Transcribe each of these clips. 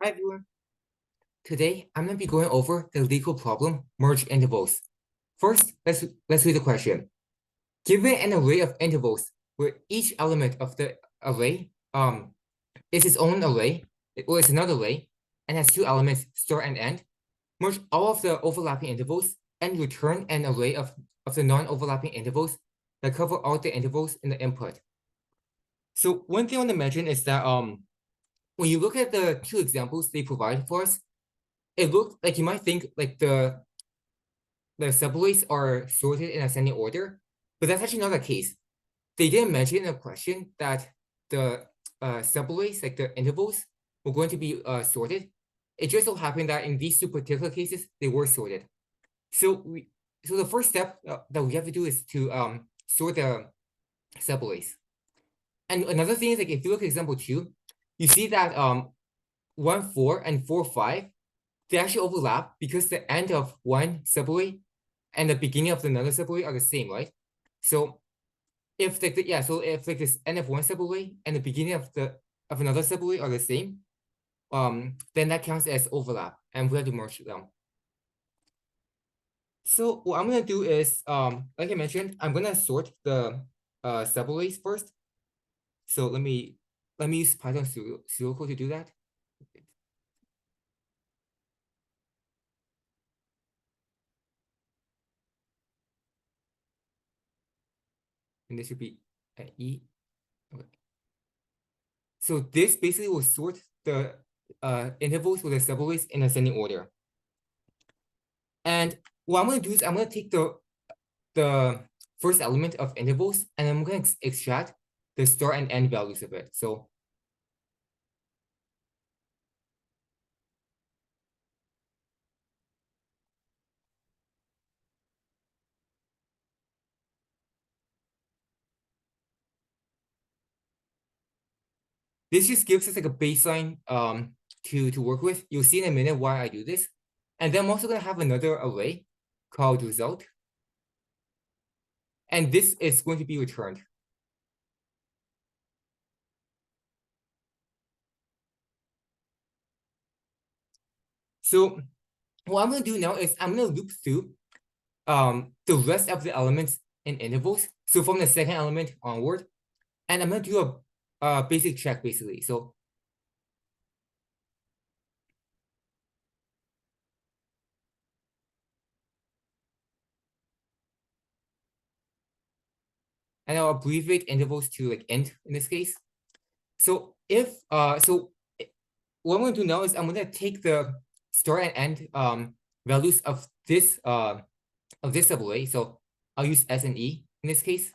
Hi everyone. Today I'm going to be going over the legal problem merge intervals. First, let's read the question. Given an array of intervals where each element of the array is its own array or is another array and has two elements start and end, merge all of the overlapping intervals and return an array of the non-overlapping intervals that cover all the intervals in the input. So one thing I want to mention is that when you look at the two examples they provide for us, it looks like you might think like the subways are sorted in ascending order, but that's actually not the case. They didn't mention in the question that the subways, like the intervals, were going to be sorted. It just so happened that in these two particular cases, they were sorted. So the first step that we have to do is to sort the subways. And another thing is, like, if you look at example 2, you see that 1, 4 and 4, 5, they actually overlap because the end of one subway and the beginning of another subway are the same, right? So if if like this end of one subway and the beginning of another subway are the same, then that counts as overlap, and we have to merge them. So what I'm gonna do is, like I mentioned, I'm gonna sort the subways first. So let me use Python pseudocode to do that. And this should be E. Okay. So this basically will sort the intervals with the subways in ascending order. And what I'm going to do is I'm going to take the first element of intervals and I'm going to extract the start and end values of it. So this just gives us like a baseline to work with. You'll see in a minute why I do this. And then I'm also going to have another array called result. And this is going to be returned. So what I'm going to do now is I'm going to loop through the rest of the elements in intervals. So from the second element onward, and I'm going to do a basic check basically. So and I'll abbreviate intervals to like int in this case. So if what I'm going to do now is I'm going to take the start and end values of this array. So I'll use S and E in this case.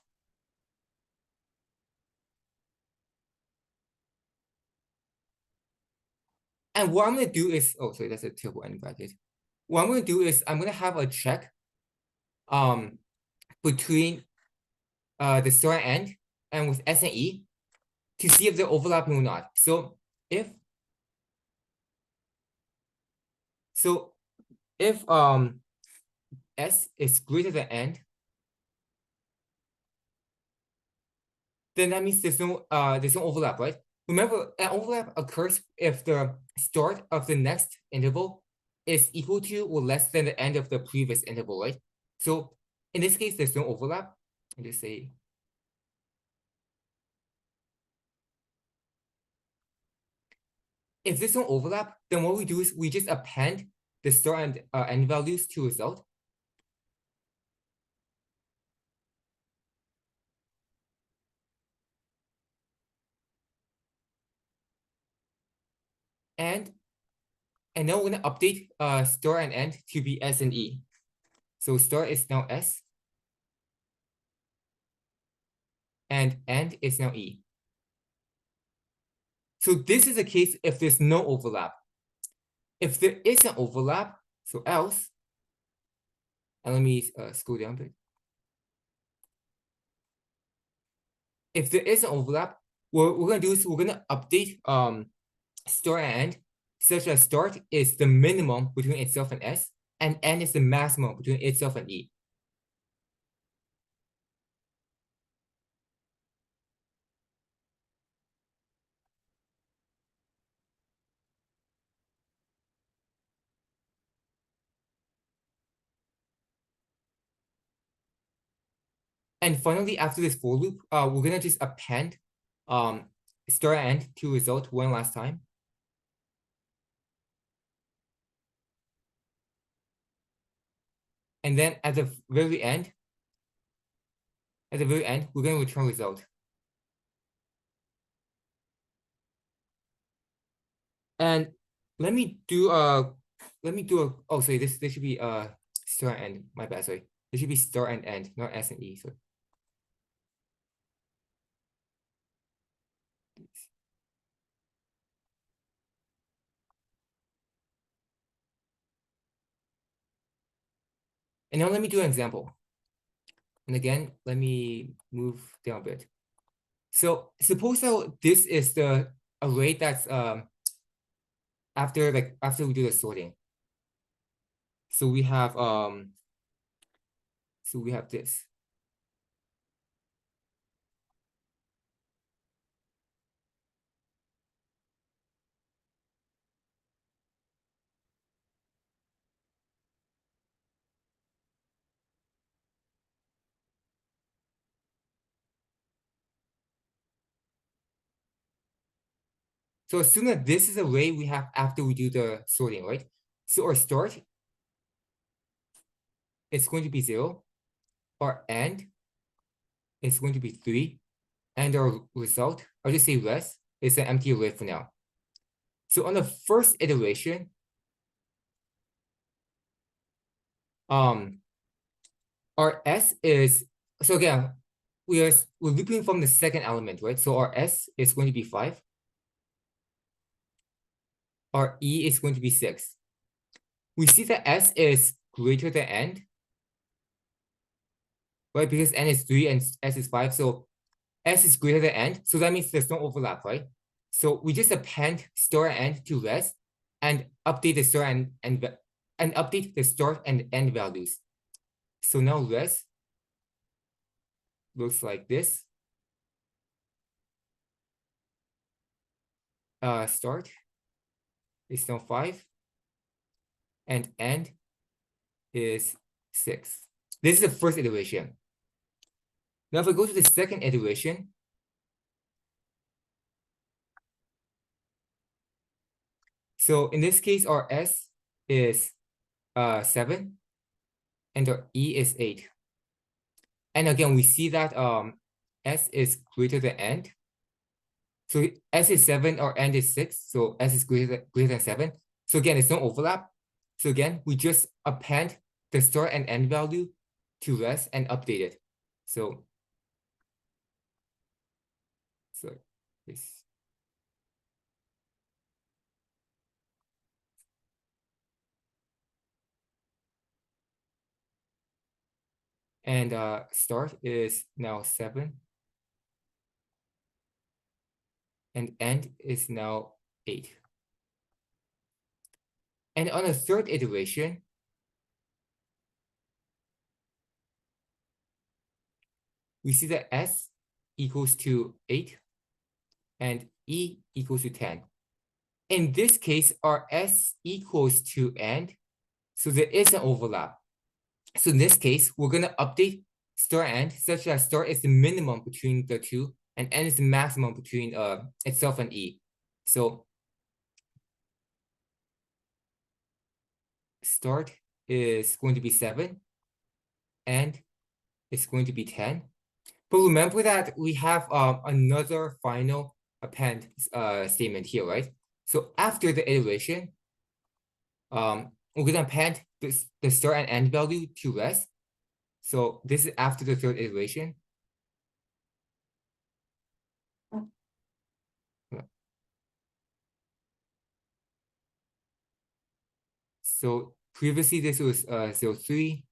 And what I'm going to do is, oh, sorry, that's a triple end bracket. What I'm going to do is I'm going to have a check between the start and with S and E to see if they're overlapping or not. So if S is greater than N, then that means there's no overlap, right? Remember, an overlap occurs if the start of the next interval is equal to or less than the end of the previous interval, right? So in this case, there's no overlap. I just say if there's no overlap, then what we do is we just append the start and end values to result. And now we're gonna update start and end to be S and E. So start is now S and end is now E. So this is a case if there's no overlap. If there is an overlap, so else, and let me scroll down a bit. If there is an overlap, what we're gonna do is we're gonna update start and end such that start is the minimum between itself and S, and end is the maximum between itself and E. And finally, after this for loop, we're gonna just append start and end to result one last time. And then at the very end, we're gonna return result. And let me do oh sorry, this should be start and end. My bad, sorry. This should be start and end, not S and E. Sorry. And now let me do an example. And again, let me move down a bit. So suppose that this is the array that's after we do the sorting. So we have this. So assume that this is the array we have after we do the sorting, right? So our start is going to be 0. Our end is going to be 3. And our result, I'll just say res, is an empty array for now. So on the first iteration, our S is, so again, we're looping from the second element, right? So our S is going to be 5. Our E is going to be 6. We see that S is greater than N, right? Because N is 3 and S is 5. So S is greater than N. So that means there's no overlap, right? So we just append start and end to res and update the start and update the start and end values. So now res looks like this. Start is now 5 and end is 6. This is the first iteration. Now if I go to the second iteration, so in this case our S is 7 and our E is 8. And again, we see that S is greater than N. So S is 7 or N is 6. So S is greater than 7. So again, it's no overlap. So again, we just append the start and end value to res and update it. So this. And start is now 7. And end is now 8. And on the third iteration, we see that S equals to 8 and E equals to 10. In this case, our S equals to end, so there is an overlap. So in this case, we're going to update start end such that start is the minimum between the two and end is the maximum between itself and E. So start is going to be 7 and it's going to be 10. But remember that we have another final append statement here, right? So after the iteration, we're going to append the start and end value to res. So this is after the third iteration. So previously this was 0, 3.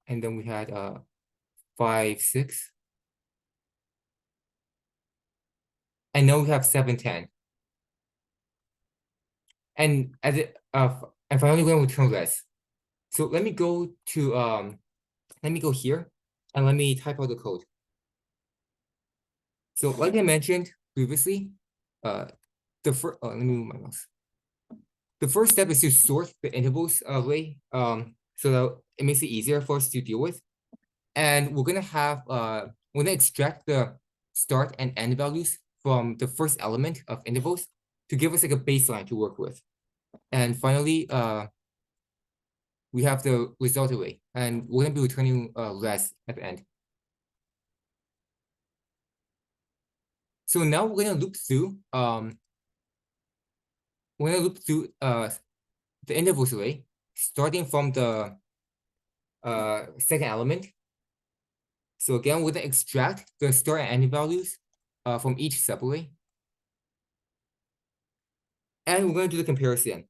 And then we had 5, 6. And now we have 7, 10. And as it and finally we're going to return res. So let me go here and let me type out the code. So like I mentioned previously, the first let me move my mouse. The first step is to sort the intervals array so that it makes it easier for us to deal with. And we're gonna extract the start and end values from the first element of intervals to give us like a baseline to work with. And finally, we have the result array, and we're gonna be returning res at the end. So now we're gonna loop through the intervals array, starting from the second element. So again, we're gonna extract the start and end values from each subarray. And we're gonna do the comparison.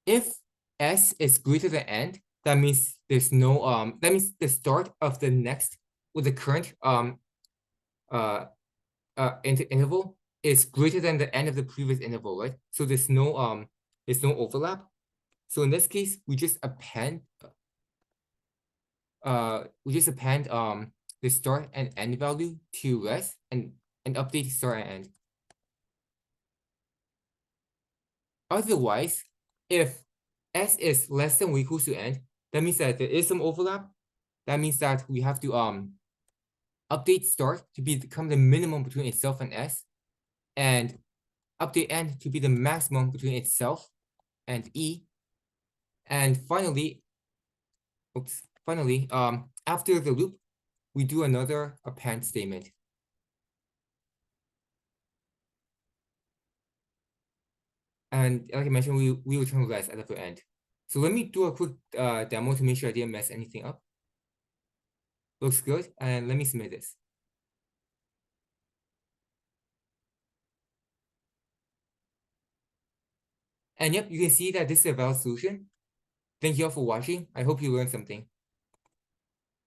If S is greater than N, that means there's no that means the start of the next with the current interval is greater than the end of the previous interval, right? So there's no overlap. So in this case, we just append the start and end value to res and update start and end. Otherwise, if S is less than or equals to N, that means that there is some overlap. That means that we have to update start to become the minimum between itself and S, and update end to be the maximum between itself and E. And finally, after the loop, we do another append statement. And like I mentioned, we return res at the end. So let me do a quick demo to make sure I didn't mess anything up. Looks good, and let me submit this. And yep, you can see that this is a valid solution. Thank you all for watching. I hope you learned something.